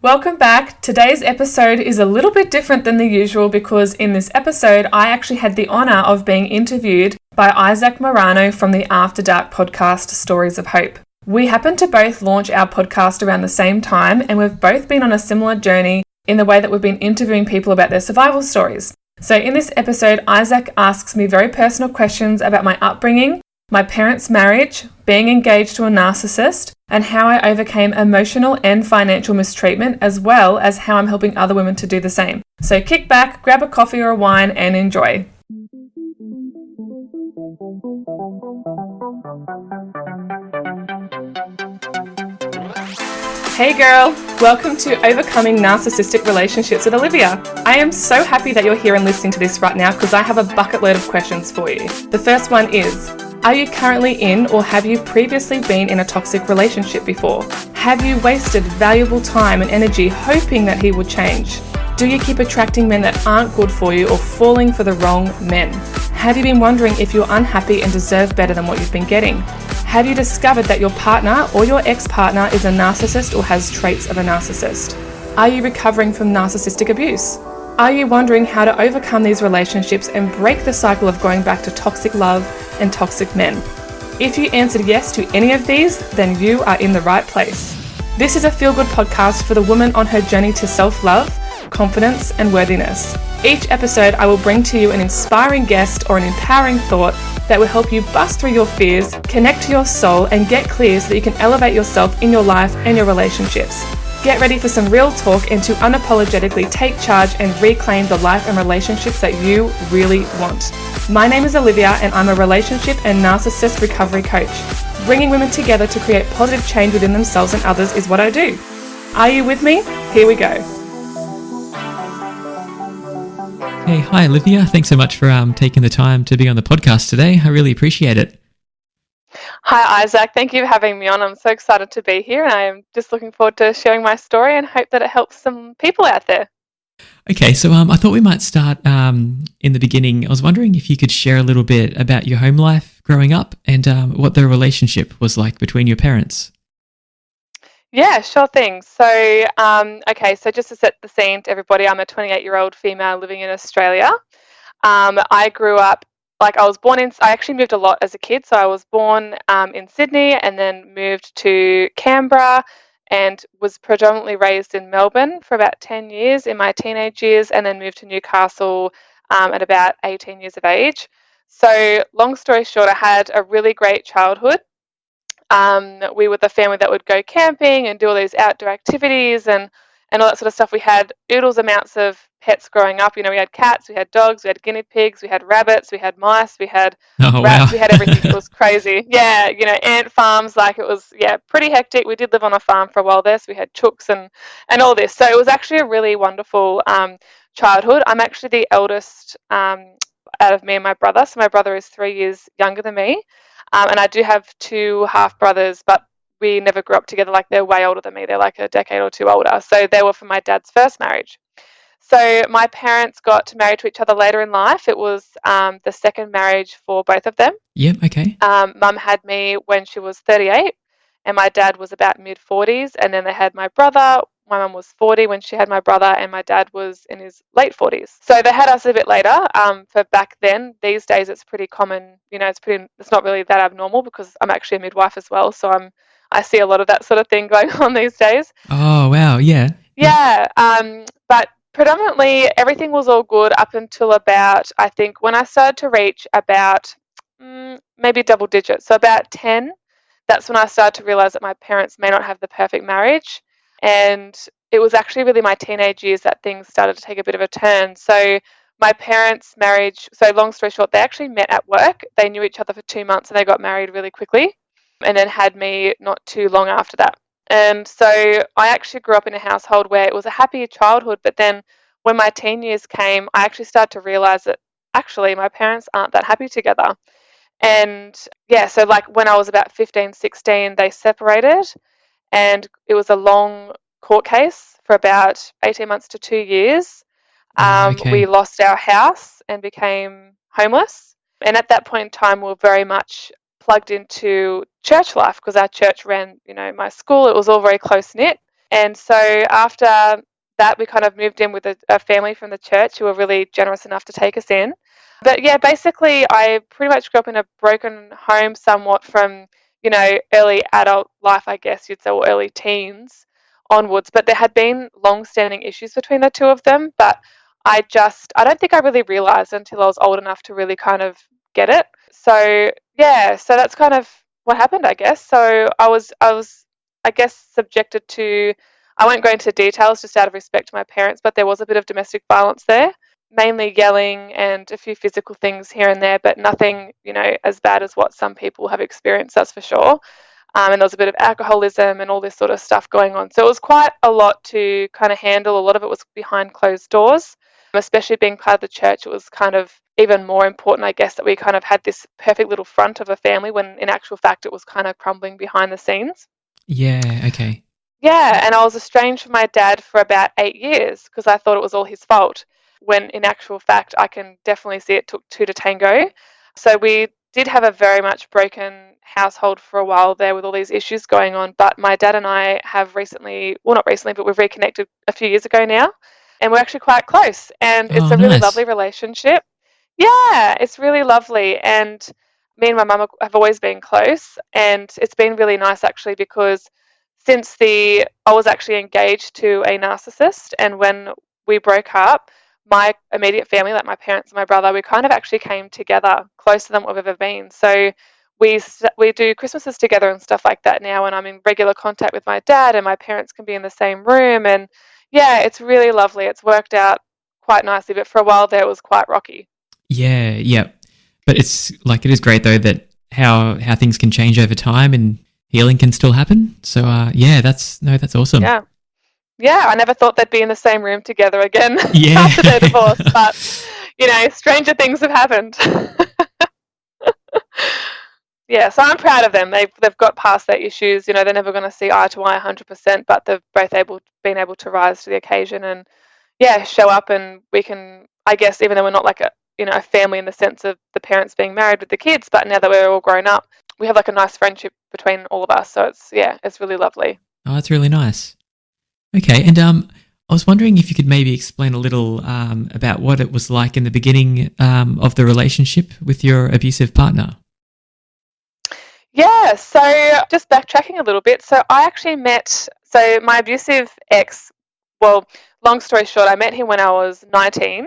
Welcome back. Today's episode is a little bit different than the usual because in this episode, I actually had the honour of being interviewed by Isaac Marano from the After Dark podcast, Stories of Hope. We happened to both launch our podcast around the same time, and we've both been on a similar journey in the way that we've been interviewing people about their survival stories. So in this episode, Isaac asks me very personal questions about my upbringing, my parents' marriage, being engaged to a narcissist, and how I overcame emotional and financial mistreatment, as well as how I'm helping other women to do the same. So kick back, grab a coffee or a wine, and enjoy. Hey girl, welcome to Overcoming Narcissistic Relationships with Olivia. I am so happy that you're here and listening to this right now because I have a bucket load of questions for you. The first one is, are you currently in or have you previously been in a toxic relationship before? Have you wasted valuable time and energy hoping that he would change? Do you keep attracting men that aren't good for you or falling for the wrong men? Have you been wondering if you're unhappy and deserve better than what you've been getting? Have you discovered that your partner or your ex-partner is a narcissist or has traits of a narcissist? Are you recovering from narcissistic abuse? Are you wondering how to overcome these relationships and break the cycle of going back to toxic love and toxic men? If you answered yes to any of these, then you are in the right place. This is a feel-good podcast for the woman on her journey to self-love, confidence, and worthiness. Each episode, I will bring to you an inspiring guest or an empowering thought that will help you bust through your fears, connect to your soul, and get clear so that you can elevate yourself in your life and your relationships. Get ready for some real talk and to unapologetically take charge and reclaim the life and relationships that you really want. My name is Olivia and I'm a relationship and narcissist recovery coach. Bringing women together to create positive change within themselves and others is what I do. Are you with me? Here we go. Hey, hi Olivia. Thanks so much for taking the time to be on the podcast today. I really appreciate it. Hi Isaac, thank you for having me on. I'm so excited to be here and I am just looking forward to sharing my story and hope that it helps some people out there. Okay, so I thought we might start in the beginning. I was wondering if you could share a little bit about your home life growing up and what the relationship was like between your parents. Yeah, sure thing. So, so just to set the scene to everybody, I'm a 28-year-old female living in Australia. I grew up, I actually moved a lot as a kid. So I was born in Sydney and then moved to Canberra and was predominantly raised in Melbourne for about 10 years in my teenage years and then moved to Newcastle at about 18 years of age. So long story short, I had a really great childhood. We were the family that would go camping and do all these outdoor activities and all that sort of stuff. We had oodles amounts of pets growing up. We had cats, we had dogs, we had guinea pigs, we had rabbits, we had mice, we had rats, wow. We had everything. It was crazy. Yeah, ant farms, it was, pretty hectic. We did live on a farm for a while there, so we had chooks and all this. So it was actually a really wonderful childhood. I'm actually the eldest out of me and my brother. So my brother is 3 years younger than me. And I do have two half brothers, but we never grew up together. They're way older than me. They're a decade or two older. So they were from my dad's first marriage. So my parents got married to each other later in life. It was the second marriage for both of them. Yep, okay. Mum had me when she was 38 and my dad was about mid-40s. And then they had my brother. My mum was 40 when she had my brother and my dad was in his late 40s. So they had us a bit later. For back then, these days it's pretty common. It's not really that abnormal because I'm actually a midwife as well. So I see a lot of that sort of thing going on these days. Oh, wow. Yeah. Yeah. But predominantly everything was all good up until about, I think, when I started to reach about maybe double digits. So about 10, that's when I started to realize that my parents may not have the perfect marriage. And it was actually really my teenage years that things started to take a bit of a turn. So my parents' marriage, so long story short, they actually met at work. They knew each other for 2 months and they got married really quickly and then had me not too long after that. And so I actually grew up in a household where it was a happy childhood, but then when my teen years came, I actually started to realize that actually my parents aren't that happy together. And so when I was about 15, 16, they separated. And it was a long court case for about 18 months to 2 years. Okay. We lost our house and became homeless. And at that point in time, we were very much plugged into church life because our church ran, my school. It was all very close-knit. And so after that, we kind of moved in with a family from the church who were really generous enough to take us in. But yeah, basically, I pretty much grew up in a broken home somewhat from, early adult life, I guess you'd say, or early teens onwards. But there had been long-standing issues between the two of them. But I don't think I really realised until I was old enough to really kind of get it. So yeah, so that's kind of what happened, I guess. So I guess, subjected to, I won't go into details just out of respect to my parents, but there was a bit of domestic violence there, mainly yelling and a few physical things here and there, but nothing, as bad as what some people have experienced, that's for sure. And there was a bit of alcoholism and all this sort of stuff going on. So it was quite a lot to kind of handle. A lot of it was behind closed doors, especially being part of the church. It was kind of even more important, I guess, that we kind of had this perfect little front of a family when in actual fact it was kind of crumbling behind the scenes. Yeah, okay. Yeah, and I was estranged from my dad for about 8 years because I thought it was all his fault, when in actual fact I can definitely see it took two to tango. So we did have a very much broken household for a while there with all these issues going on, but my dad and I have recently, well, not recently, but we've reconnected a few years ago now, and we're actually quite close, and it's Oh, a really nice. lovely relationship. Yeah, it's really lovely, and me and my mum have always been close, and it's been really nice actually because I was actually engaged to a narcissist, and when we broke up, my immediate family, like my parents and my brother, we kind of actually came together closer than we've ever been. So we do Christmases together and stuff like that now, and I'm in regular contact with my dad, and my parents can be in the same room, and yeah, it's really lovely. It's worked out quite nicely, but for a while there, it was quite rocky. Yeah, yeah. But it's like, it is great though that how things can change over time and healing can still happen. So yeah, that's awesome. Yeah. Yeah, I never thought they'd be in the same room together again Yeah. after their divorce, but stranger things have happened. Yeah, so I'm proud of them. They've got past their issues. They're never going to see eye to eye 100%, but they've both been able to rise to the occasion and yeah, show up, and we can, I guess, even though we're not like a family in the sense of the parents being married with the kids, but now that we're all grown up, we have like a nice friendship between all of us. So it's really lovely. Oh, that's really nice. Okay, and I was wondering if you could maybe explain a little about what it was like in the beginning of the relationship with your abusive partner. Yeah, so just backtracking a little bit. So I actually so my abusive ex, well, long story short, I met him when I was 19,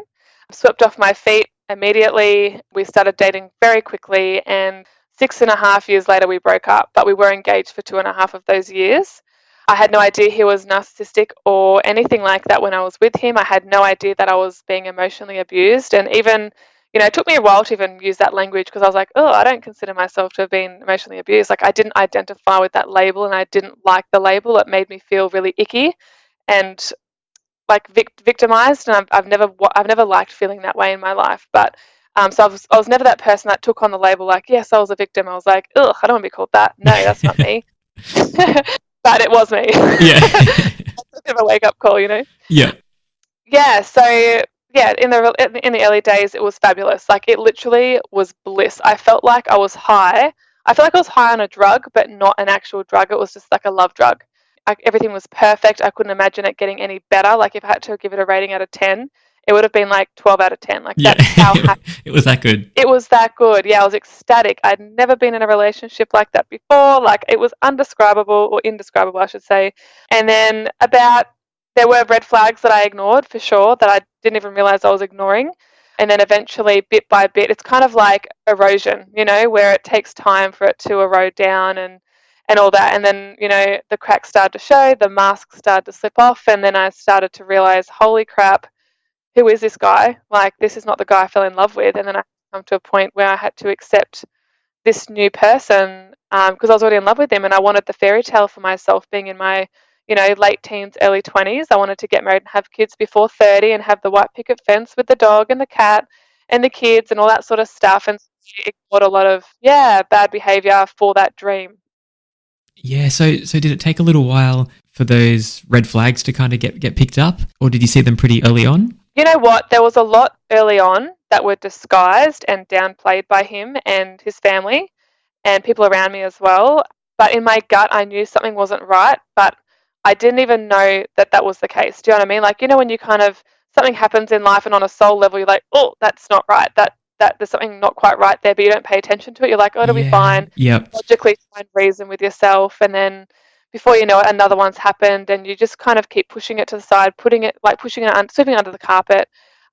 swept off my feet immediately. We started dating very quickly, and 6.5 years later, we broke up, but we were engaged for 2.5 of those years. I had no idea he was narcissistic or anything like that when I was with him. I had no idea that I was being emotionally abused, and even it took me a while to even use that language because I was like, oh, I don't consider myself to have been emotionally abused. Like, I didn't identify with that label, and I didn't like the label. It made me feel really icky and like victimized, and I've never liked feeling that way in my life. But so I was never that person that took on the label like, yes, I was a victim. I was like, ugh, I don't want to be called that. No, that's not me. But it was me. Yeah. That's a bit of a wake up call, Yeah. Yeah, so yeah, in the early days, it was fabulous. Like, it literally was bliss. I felt like I was high. I felt like I was high on a drug, but not an actual drug. It was just like a love drug. Everything was perfect. I couldn't imagine it getting any better. Like, if I had to give it a rating out of 10, it would have been like 12 out of 10. Like, Yeah. that's how happy It was that good. it was. That good. Yeah, I was ecstatic. I'd never been in a relationship like that before. Like, it was undescribable, or indescribable, I should say. And then there were red flags that I ignored for sure, that I didn't even realize I was ignoring. And then eventually, bit by bit, it's kind of like erosion, where it takes time for it to erode down and all that. And then, the cracks started to show, the mask started to slip off. And then I started to realize, holy crap, who is this guy? Like, this is not the guy I fell in love with. And then I come to a point where I had to accept this new person because I was already in love with him, and I wanted the fairy tale for myself being in my late teens, early 20s. I wanted to get married and have kids before 30 and have the white picket fence with the dog and the cat and the kids and all that sort of stuff, and ignored a lot of bad behavior for that dream. Yeah. So did it take a little while for those red flags to kind of get picked up, or did you see them pretty early on? You know what? There was a lot early on that were disguised and downplayed by him and his family and people around me as well. But in my gut, I knew something wasn't right. But I didn't even know that that was the case. Do you know what I mean? Like, you know, when you kind of, something happens in life and on a soul level, you're like, oh, that's not right. That there's something not quite right there, but you don't pay attention to it. You're like, oh, it'll be Yeah. fine. Yep. Logically find reason with yourself. And then before you know it, another one's happened, and you just kind of keep pushing it to the side, sweeping it under the carpet,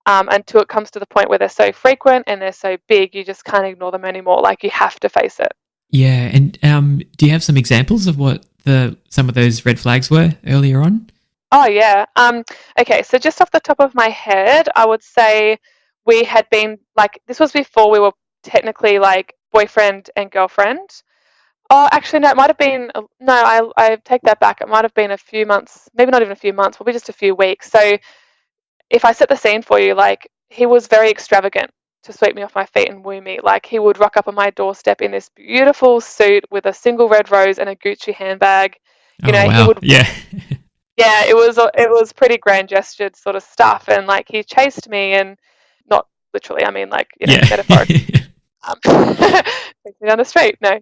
until it comes to the point where they're so frequent and they're so big, you just can't ignore them anymore. Like, you have to face it. Yeah. And do you have some examples of what some of those red flags were earlier on? Oh, yeah. Okay, so just off the top of my head, I would say we had been, like, this was before we were technically like boyfriend and girlfriend. Oh, actually, no, it might have been, no, I take that back. It might have been a few months, maybe not even a few months, probably just a few weeks. So if I set the scene for you, like, he was very extravagant to sweep me off my feet and woo me. Like, he would rock up on my doorstep in this beautiful suit with a single red rose and a Gucci handbag. You Oh, know, he wow. would, Yeah. yeah, it was pretty grand gestured sort of stuff. And like, he chased me, and not literally, I mean, like, you know, Yeah. metaphorically. Takes me down the street. No,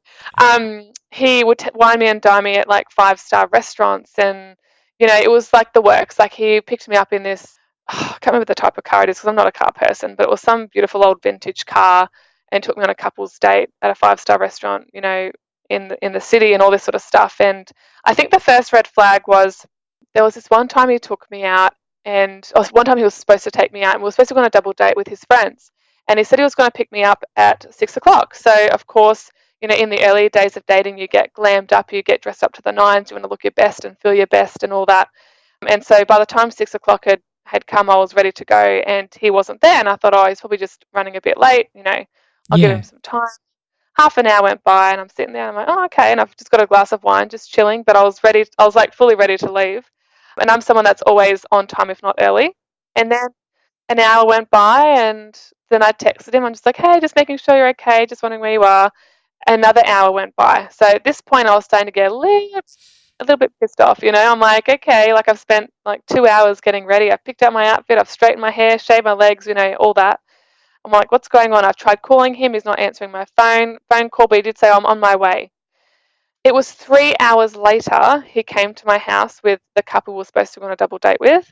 he would wine me and dine me at like 5-star restaurants, and you know, it was like the works. Like, he picked me up in this. I can't remember the type of car it is because I'm not a car person, but it was some beautiful old vintage car, and took me on a couple's date at a 5-star restaurant. You know, in the city and all this sort of stuff. And I think the first red flag was, there was this one time he took me out, and one time he was supposed to take me out, and we were supposed to go on a double date with his friends. And he said he was going to pick me up at 6 o'clock. So, of course, you know, in the early days of dating, you get glammed up, you get dressed up to the nines, you want to look your best and feel your best and all that. And so by the time 6 o'clock had come, I was ready to go, and he wasn't there. And I thought, oh, he's probably just running a bit late, you know, I'll give Yeah. him some time. Half an hour went by, and I'm sitting there, and I'm like, oh, okay. And I've just got a glass of wine, just chilling, but I was like fully ready to leave. And I'm someone that's always on time, if not early. And then an hour went by, and then I texted him. I'm just like, hey, just making sure you're okay, just wondering where you are. Another hour went by. So at this point, I was starting to get a little bit pissed off. You know, I'm like, okay, like, I've spent like 2 hours getting ready. I've picked out my outfit. I've straightened my hair, shaved my legs, you know, all that. I'm like, what's going on? I've tried calling him. He's not answering my phone call, but he did say, I'm on my way. It was 3 hours later, he came to my house with the couple we were supposed to go on a double date with.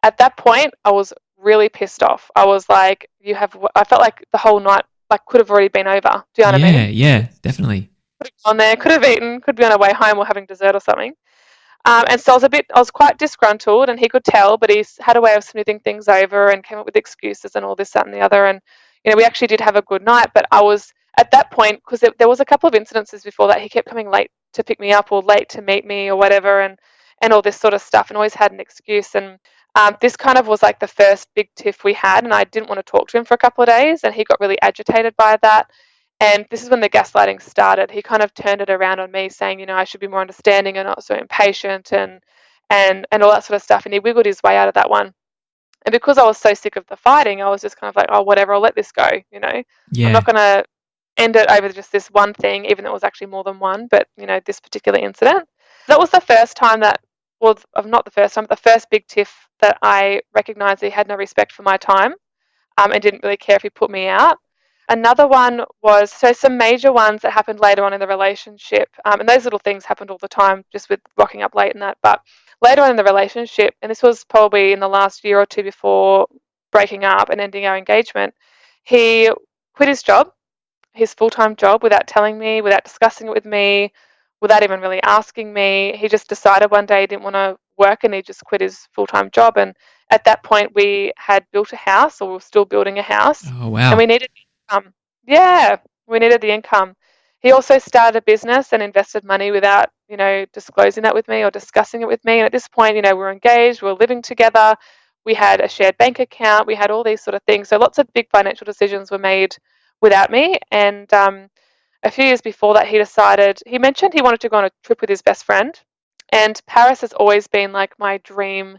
At that point, I was really pissed off. I was like, I felt like the whole night, like, could have already been over. Do you know what I mean? Yeah, definitely. Could have gone there, could have eaten, could be on our way home or having dessert or something. And so I was quite disgruntled, and he could tell, but he had a way of smoothing things over and came up with excuses and all this, that, and the other. And, you know, we actually did have a good night, but I was at that point, because there was a couple of incidences before that, he kept coming late to pick me up or late to meet me or whatever, and all this sort of stuff, and always had an excuse. And this kind of was like the first big tiff we had, and I didn't want to talk to him for a couple of days, and he got really agitated by that. And this is when the gaslighting started. He kind of turned it around on me, saying, you know, I should be more understanding and not so impatient, and all that sort of stuff. And he wiggled his way out of that one. And because I was so sick of the fighting, I was just kind of like, oh, whatever, I'll let this go, you know. I'm not Yeah. going to end it over just this one thing, even though it was actually more than one, but, you know, this particular incident. That was the first time that, well, not the first time, but the first big tiff that I recognised he had no respect for my time, and didn't really care if he put me out. Another one was, so some major ones that happened later on in the relationship, and those little things happened all the time, just with rocking up late and that, but later on in the relationship, and this was probably in the last year or two before breaking up and ending our engagement, he quit his full-time job, without telling me, without discussing it with me, without even really asking me. He just decided one day he didn't want to work, and he just quit his full-time job. And at that point, we had built a house, or we were still building a house, Oh, and wow. we needed income. Yeah, we needed the income. He also started a business and invested money without, you know, disclosing that with me or discussing it with me. And at this point, you know, we were engaged, we were living together, we had a shared bank account, we had all these sort of things. So lots of big financial decisions were made without me. And a few years before that, he mentioned he wanted to go on a trip with his best friend. And Paris has always been like my dream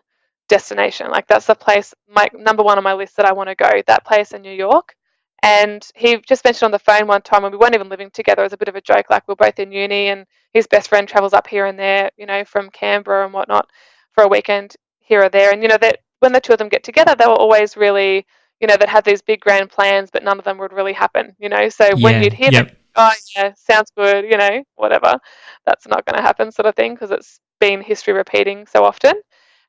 destination. Like, that's the place, my number one on my list that I want to go, that place in New York. And he just mentioned on the phone one time, when we weren't even living together, as a bit of a joke, like, we're both in uni, and his best friend travels up here and there, you know, from Canberra and whatnot, for a weekend here or there. And, you know, that when the two of them get together, they were always really, you know, that had these big grand plans, but none of them would really happen, you know. So when Yeah. you'd hear them Yep. oh yeah, sounds good, whatever. That's not going to happen, sort of thing, because it's been history repeating so often.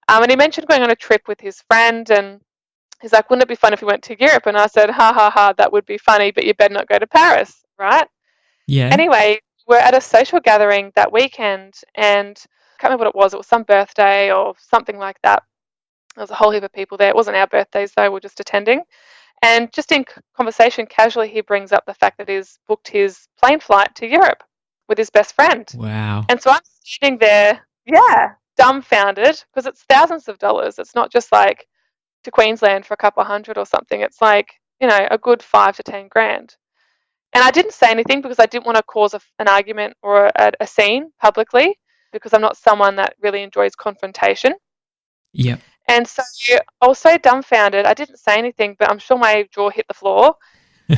And he mentioned going on a trip with his friend, and he's like, "Wouldn't it be fun if we went to Europe?" And I said, "Ha ha ha, that would be funny, but you better not go to Paris, right?" Yeah. Anyway, we're at a social gathering that weekend, and I can't remember what it was. It was some birthday or something like that. There was a whole heap of people there. It wasn't our birthdays though. We're just attending. And just in conversation, casually, he brings up the fact that he's booked his plane flight to Europe with his best friend. Wow. And so I'm sitting there, yeah, dumbfounded, because it's thousands of dollars. It's not just like to Queensland for a couple of hundred or something. It's like, a good 5 to 10 grand. And I didn't say anything because I didn't want to cause an argument or a scene publicly, because I'm not someone that really enjoys confrontation. Yep. And so I was so dumbfounded. I didn't say anything, but I'm sure my jaw hit the floor.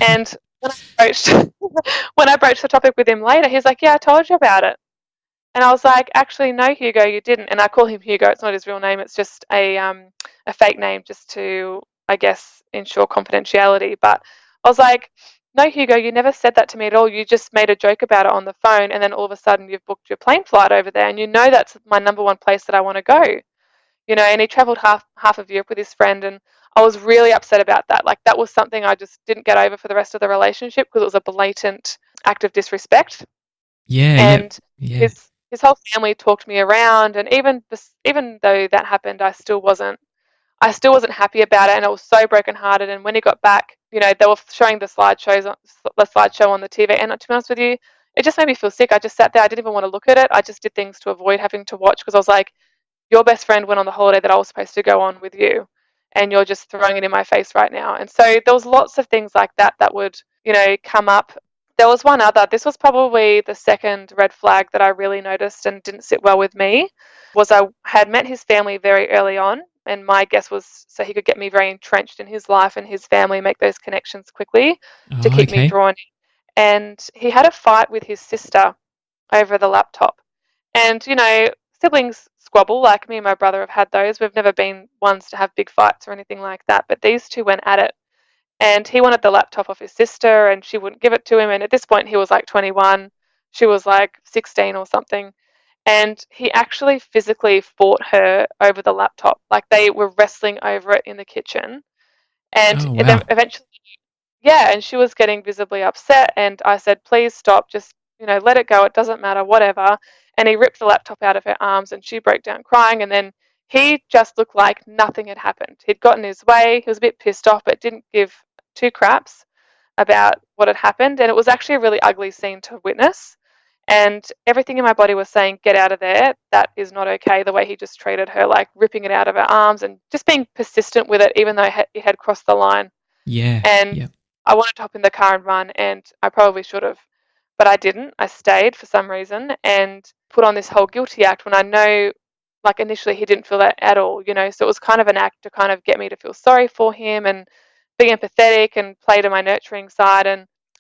And when I broached the topic with him later, he's like, "Yeah, I told you about it." And I was like, "Actually, no, Hugo, you didn't." And I call him Hugo. It's not his real name. It's just a fake name, just to, I guess, ensure confidentiality. But I was like, "No, Hugo, you never said that to me at all. You just made a joke about it on the phone, and then all of a sudden you've booked your plane flight over there, and that's my number one place that I want to go." And he traveled half of Europe with his friend, and I was really upset about that. Like, that was something I just didn't get over for the rest of the relationship, because it was a blatant act of disrespect. Yeah. Yep. And Yeah. his whole family talked me around, and even though that happened, I still wasn't happy about it, and I was so brokenhearted. And when he got back, they were showing the slideshow on the TV, and to be honest with you, it just made me feel sick. I just sat there. I didn't even want to look at it. I just did things to avoid having to watch, because I was like, "Your best friend went on the holiday that I was supposed to go on with you, and you're just throwing it in my face right now." And so there was lots of things like that would, come up. There was one other. This was probably the second red flag that I really noticed and didn't sit well with me. Was I had met his family very early on, and my guess was so he could get me very entrenched in his life and his family, make those connections quickly to Oh, keep me okay. drawn in. And he had a fight with his sister over the laptop. And, siblings squabble, like me and my brother have had those. We've never been ones to have big fights or anything like that, but these two went at it. And he wanted the laptop off his sister, and she wouldn't give it to him. And at this point, he was like 21, she was like 16 or something. And he actually physically fought her over the laptop. Like, they were wrestling over it in the kitchen. And Oh, then wow. eventually, yeah, and she was getting visibly upset. And I said, "Please stop, just, let it go. It doesn't matter, whatever." And he ripped the laptop out of her arms, and she broke down crying. And then he just looked like nothing had happened. He'd gotten his way. He was a bit pissed off, but didn't give two craps about what had happened. And it was actually a really ugly scene to witness. And everything in my body was saying, "Get out of there. That is not okay." The way he just treated her, like ripping it out of her arms and just being persistent with it, even though it had crossed the line. Yeah. And Yep. I wanted to hop in the car and run, and I probably should have, but I didn't. I stayed for some reason and put on this whole guilty act when I know, like, initially he didn't feel that at all. So it was kind of an act to kind of get me to feel sorry for him and be empathetic and play to my nurturing side.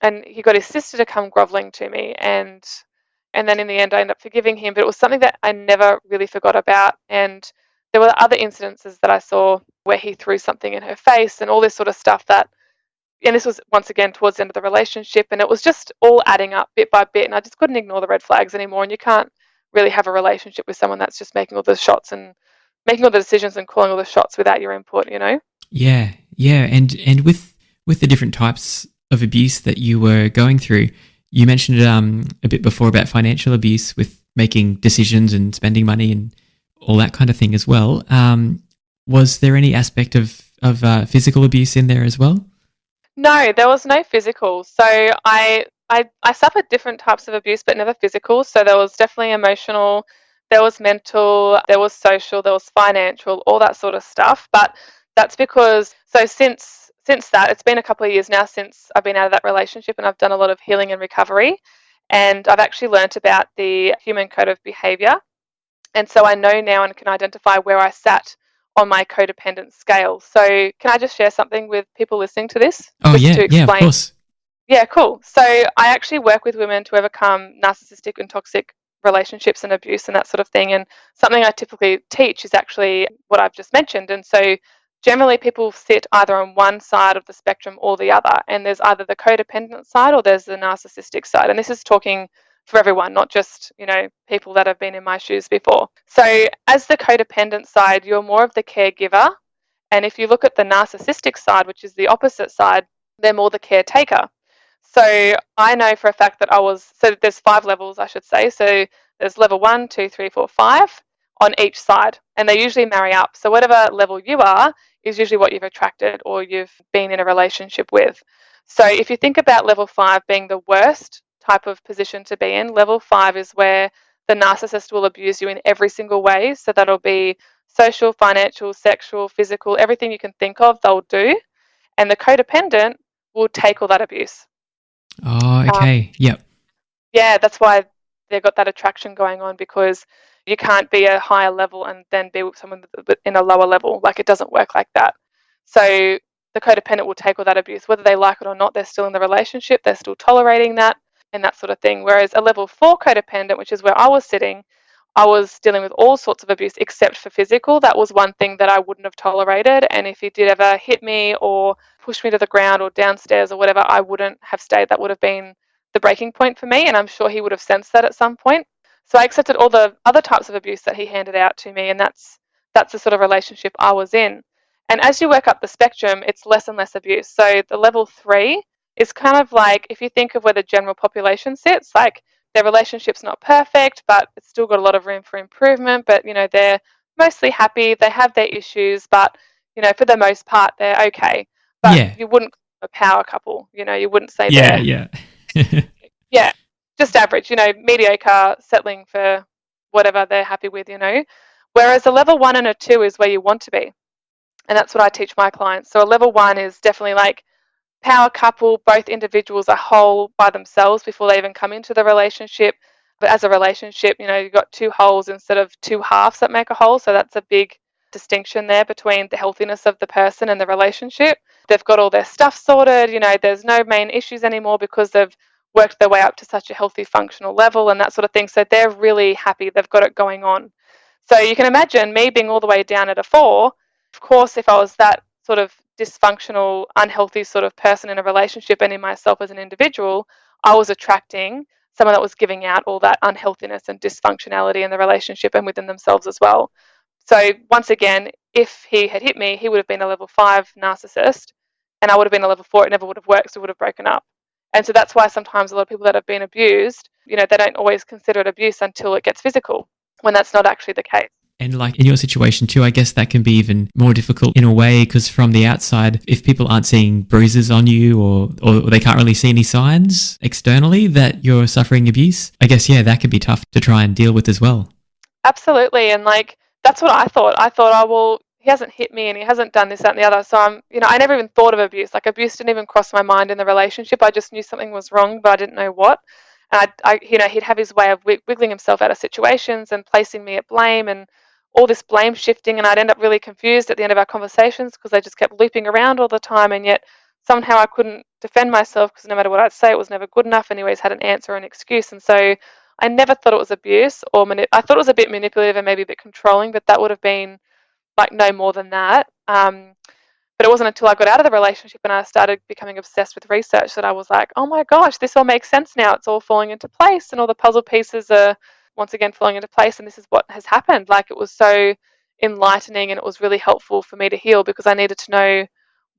And he got his sister to come groveling to me, and then in the end I ended up forgiving him. But it was something that I never really forgot about. And there were other incidences that I saw where he threw something in her face and all this sort of stuff and this was once again towards the end of the relationship, and it was just all adding up bit by bit, and I just couldn't ignore the red flags anymore. And you can't really have a relationship with someone that's just making all the shots and making all the decisions and calling all the shots without your input. Yeah. Yeah. And with the different types of abuse that you were going through, you mentioned a bit before about financial abuse with making decisions and spending money and all that kind of thing as well. Was there any aspect of physical abuse in there as well? No, there was no physical. So I suffered different types of abuse, but never physical. So there was definitely emotional, there was mental, there was social, there was financial, all that sort of stuff. But that's because since that, it's been a couple of years now since I've been out of that relationship, and I've done a lot of healing and recovery. And I've actually learnt about the human code of behavior. And so I know now and can identify where I sat on my codependent scale. So can I just share something with people listening to this, Oh, just yeah. to Yeah, of explain? course. Yeah, cool. So I actually work with women to overcome narcissistic and toxic relationships and abuse and that sort of thing. And something I typically teach is actually what I've just mentioned. And so generally people sit either on one side of the spectrum or the other, and there's either the codependent side or there's the narcissistic side. And this is talking for everyone, not just, people that have been in my shoes before. So as the codependent side, you're more of the caregiver. And if you look at the narcissistic side, which is the opposite side, they're more the caretaker. So I know for a fact that so there's 5 levels, I should say. So there's level 1, 2, 3, 4, 5 on each side, and they usually marry up. So whatever level you are is usually what you've attracted or you've been in a relationship with. So if you think about level 5 being the worst type of position to be in, level 5 is where the narcissist will abuse you in every single way. So that'll be social, financial, sexual, physical, everything you can think of, they'll do. And the codependent will take all that abuse. Oh, okay. Yep. Yeah, that's why they've got that attraction going on, because you can't be a higher level and then be with someone in a lower level. Like, it doesn't work like that. So the codependent will take all that abuse, whether they like it or not. They're still in the relationship, they're still tolerating that and that sort of thing. Whereas a level 4 codependent, which is where I was sitting, I was dealing with all sorts of abuse except for physical. That was one thing that I wouldn't have tolerated. And if he did ever hit me or push me to the ground or downstairs or whatever, I wouldn't have stayed. That would have been the breaking point for me. And I'm sure he would have sensed that at some point. So I accepted all the other types of abuse that he handed out to me. And that's the sort of relationship I was in. And as you work up the spectrum, it's less and less abuse. So the level 3 is kind of like, if you think of where the general population sits, like, their relationship's not perfect, but it's still got a lot of room for improvement. But, they're mostly happy. They have their issues, but, for the most part, they're okay. But you wouldn't call them a power couple. You wouldn't say they're... Yeah. Yeah, just average, mediocre, settling for whatever they're happy with, Whereas a level 1 and a 2 is where you want to be. And that's what I teach my clients. So a level 1 is definitely like power couple, both individuals are whole by themselves before they even come into the relationship. But as a relationship, you've got 2 wholes instead of 2 halves that make a whole. So that's a big distinction there between the healthiness of the person and the relationship. They've got all their stuff sorted, there's no main issues anymore because they've worked their way up to such a healthy functional level and that sort of thing. So they're really happy, they've got it going on. So you can imagine me being all the way down at a 4. Of course, if I was that sort of dysfunctional, unhealthy sort of person in a relationship and in myself as an individual, I was attracting someone that was giving out all that unhealthiness and dysfunctionality in the relationship and within themselves as well. So once again, if he had hit me, he would have been a level 5 narcissist and I would have been a level 4. It never would have worked, so it would have broken up. And so that's why sometimes a lot of people that have been abused, they don't always consider it abuse until it gets physical, when that's not actually the case. And like in your situation too, I guess that can be even more difficult in a way, because from the outside, if people aren't seeing bruises on you or they can't really see any signs externally that you're suffering abuse, I guess, that can be tough to try and deal with as well. Absolutely. And that's what I thought. I thought, oh, well, he hasn't hit me and he hasn't done this, that and the other. So I never even thought of abuse. Like, abuse didn't even cross my mind in the relationship. I just knew something was wrong, but I didn't know what. And he'd have his way of wiggling himself out of situations and placing me at blame and all this blame shifting, and I'd end up really confused at the end of our conversations because they just kept looping around all the time, and yet somehow I couldn't defend myself because no matter what I'd say, it was never good enough, and he always had an answer or an excuse. And so I never thought it was abuse, or I thought it was a bit manipulative and maybe a bit controlling, but that would have been like no more than that. But it wasn't until I got out of the relationship and I started becoming obsessed with research that I was like, oh my gosh, this all makes sense now. It's all falling into place and all the puzzle pieces are once again falling into place, and this is what has happened. Like, it was so enlightening and it was really helpful for me to heal because I needed to know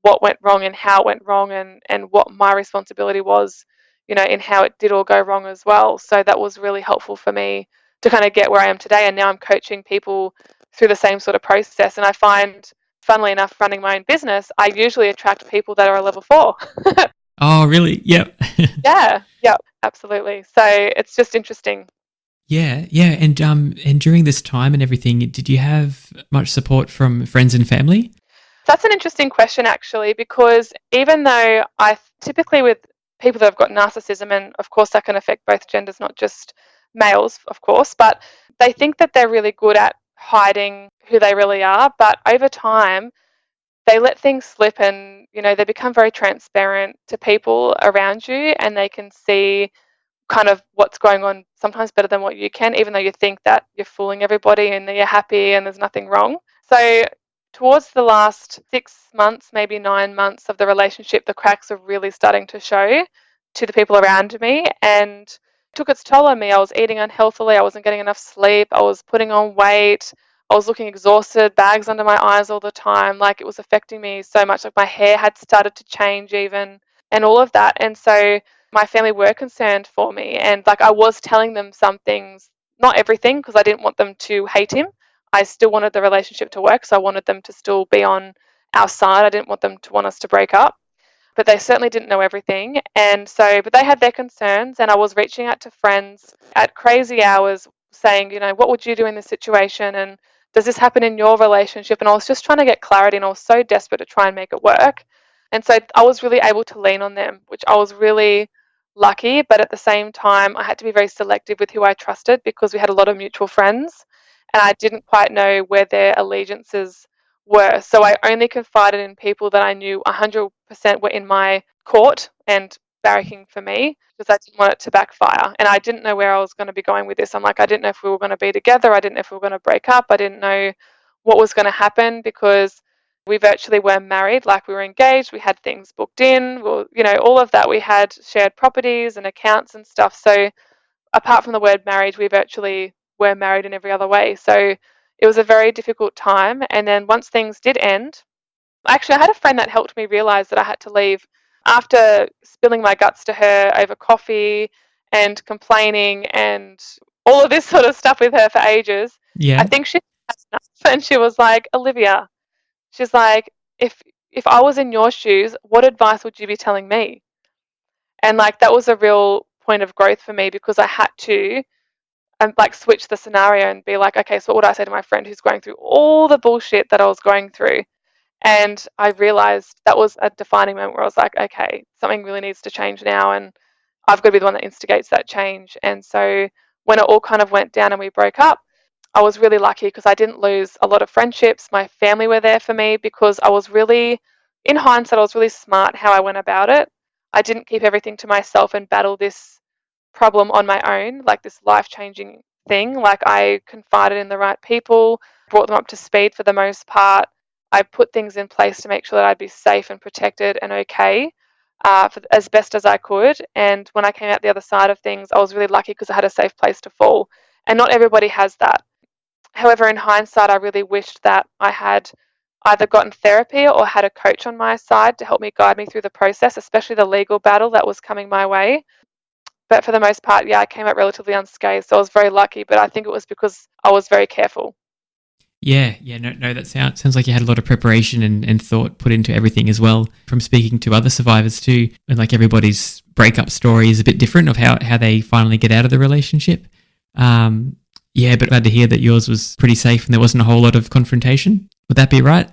what went wrong and how it went wrong and what my responsibility was, in how it did all go wrong as well. So that was really helpful for me to kind of get where I am today. And now I'm coaching people through the same sort of process. And I find, funnily enough, running my own business, I usually attract people that are a level 4. Oh, really? Yep. Yeah, absolutely. So it's just interesting. Yeah. And during this time and everything, did you have much support from friends and family? That's an interesting question, actually, because even though I typically with people that have got narcissism, and of course that can affect both genders, not just males, of course, but they think that they're really good at hiding who they really are, but over time they let things slip and, they become very transparent to people around you, and they can see kind of what's going on sometimes better than what you can, even though you think that you're fooling everybody and that you're happy and there's nothing wrong. So towards the last 6 months, maybe 9 months of the relationship, the cracks are really starting to show to the people around me, and it took its toll on me. I was eating unhealthily. I wasn't getting enough sleep. I was putting on weight. I was looking exhausted, bags under my eyes all the time. Like, it was affecting me so much. Like, my hair had started to change even, and all of that. And so my family were concerned for me, and like, I was telling them some things, not everything, because I didn't want them to hate him. I still wanted the relationship to work, so I wanted them to still be on our side. I didn't want them to want us to break up, but they certainly didn't know everything. And so, but they had their concerns, and I was reaching out to friends at crazy hours saying, what would you do in this situation? And does this happen in your relationship? And I was just trying to get clarity, and I was so desperate to try and make it work. And so I was really able to lean on them, which I was really lucky. But at the same time, I had to be very selective with who I trusted, because we had a lot of mutual friends, and I didn't quite know where their allegiances were. So I only confided in people that I knew 100% were in my court and barracking for me, because I didn't want it to backfire. And I didn't know where I was going to be going with this. I'm like, I didn't know if we were going to be together. I didn't know if we were going to break up. I didn't know what was going to happen, because we virtually were married. Like, we were engaged. We had things booked in. Well, all of that. We had shared properties and accounts and stuff. So apart from the word marriage, we virtually were married in every other way. So it was a very difficult time. And then once things did end, actually, I had a friend that helped me realize that I had to leave after spilling my guts to her over coffee and complaining and all of this sort of stuff with her for ages. I Yeah. think she had enough, and she was like, Olivia, she's like, if I was in your shoes, what advice would you be telling me? And like, that was a real point of growth for me, because I had to like switch the scenario and be like, okay, so what would I say to my friend who's going through all the bullshit that I was going through? And I realized that was a defining moment where I was like, okay, something really needs to change now, and I've got to be the one that instigates that change. And so when it all kind of went down and we broke up, I was really lucky, because I didn't lose a lot of friendships. My family were there for me, because I was really, in hindsight, I was really smart how I went about it. I didn't keep everything to myself and battle this problem on my own, like this life-changing thing. Like, I confided in the right people, brought them up to speed for the most part. I put things in place to make sure that I'd be safe and protected and okay, for as best as I could. And when I came out the other side of things, I was really lucky, because I had a safe place to fall. And not everybody has that. However, in hindsight, I really wished that I had either gotten therapy or had a coach on my side to help me guide me through the process, especially the legal battle that was coming my way. But for the most part, yeah, I came out relatively unscathed. So I was very lucky, but I think it was because I was very careful. Yeah, no, that sounds like you had a lot of preparation and thought put into everything as well. From speaking to other survivors too, and like, everybody's breakup story is a bit different of how they finally get out of the relationship. Yeah, but glad to hear that yours was pretty safe and there wasn't a whole lot of confrontation. Would that be right?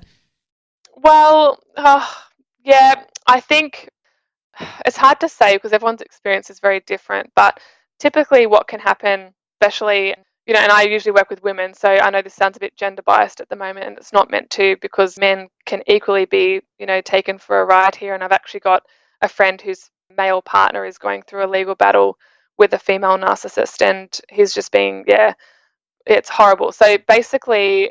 Well, yeah, I think it's hard to say, because everyone's experience is very different. But typically, what can happen, especially, and I usually work with women, so I know this sounds a bit gender biased at the moment, and it's not meant to, because men can equally be, taken for a ride here. And I've actually got a friend whose male partner is going through a legal battle with a female narcissist, and he's just being, yeah, it's horrible. So basically,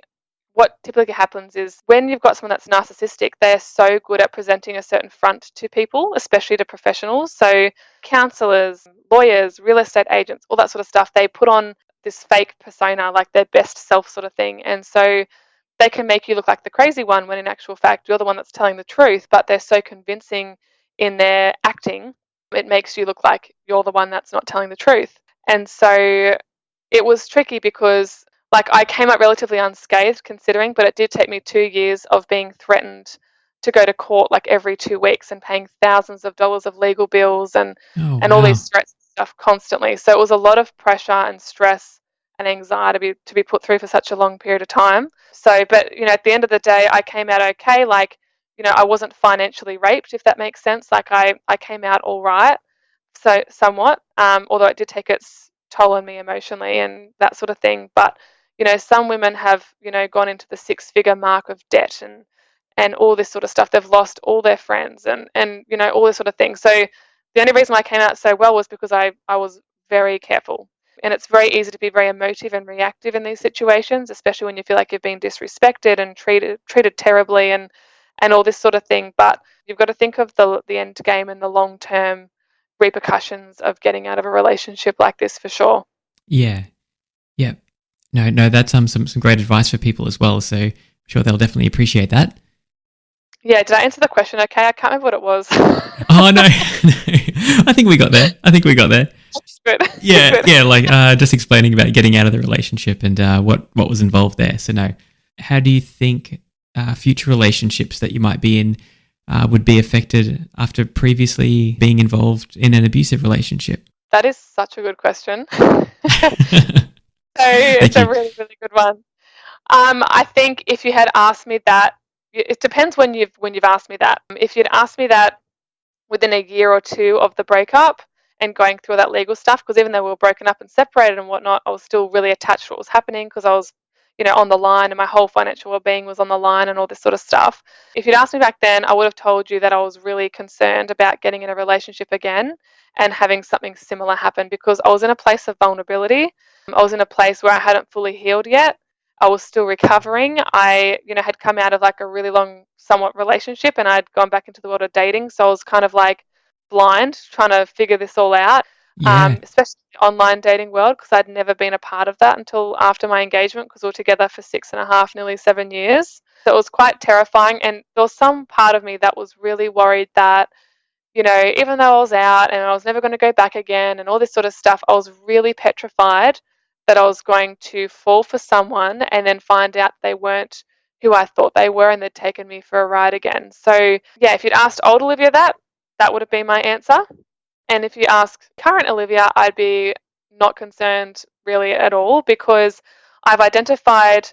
what typically happens is, when you've got someone that's narcissistic, they're so good at presenting a certain front to people, especially to professionals. So counselors, lawyers, real estate agents, all that sort of stuff, they put on this fake persona, like their best self sort of thing. And so they can make you look like the crazy one, when in actual fact you're the one that's telling the truth, but they're so convincing in their acting, it makes you look like you're the one that's not telling the truth. And so it was tricky, because like, I came out relatively unscathed, considering, but it did take me 2 years of being threatened to go to court like every 2 weeks, and paying thousands of dollars of legal bills, and Oh, all wow. these threats and stuff constantly. So it was a lot of pressure and stress and anxiety to be put through for such a long period of time. So, but at the end of the day, I came out okay. Like, I wasn't financially raped, if that makes sense. Like, I came out all right, so somewhat, although it did take its toll on me emotionally and that sort of thing. But some women have gone into the six-figure mark of debt, and all this sort of stuff. They've lost all their friends, and all this sort of thing. So the only reason I came out so well was because I was very careful. And it's very easy to be very emotive and reactive in these situations, especially when you feel like you've been disrespected and treated terribly and all this sort of thing. But you've got to think of the end game and the long-term repercussions of getting out of a relationship like this for sure. Yeah. Yeah. No, that's some great advice for people as well. So I'm sure they'll definitely appreciate that. Yeah, did I answer the question okay? I can't remember what it was. Oh, no. I think we got there. That's good. Yeah, Good. yeah, like just explaining about getting out of the relationship and what was involved there. So no, how do you think future relationships that you might be in would be affected after previously being involved in an abusive relationship? That is such a good question. So it's Thank a you. really, really good one. I think if you had asked me that, it depends when you've asked me that. If you'd asked me that within a year or two of the breakup and going through that legal stuff, because even though we were broken up and separated and whatnot, I was still really attached to what was happening because I was, on the line and my whole financial well-being was on the line and all this sort of stuff. If you'd asked me back then, I would have told you that I was really concerned about getting in a relationship again and having something similar happen because I was in a place of vulnerability. I was in a place where I hadn't fully healed yet. I was still recovering. I, had come out of like a really long, somewhat relationship and I'd gone back into the world of dating. So I was kind of like blind, trying to figure this all out, Yeah, especially the online dating world, because I'd never been a part of that until after my engagement, because we were together for 6.5, nearly 7 years. So it was quite terrifying. And there was some part of me that was really worried that, even though I was out and I was never going to go back again and all this sort of stuff, I was really petrified that I was going to fall for someone and then find out they weren't who I thought they were and they'd taken me for a ride again. So, yeah, if you'd asked old Olivia that would have been my answer. And if you ask current Olivia, I'd be not concerned really at all because I've identified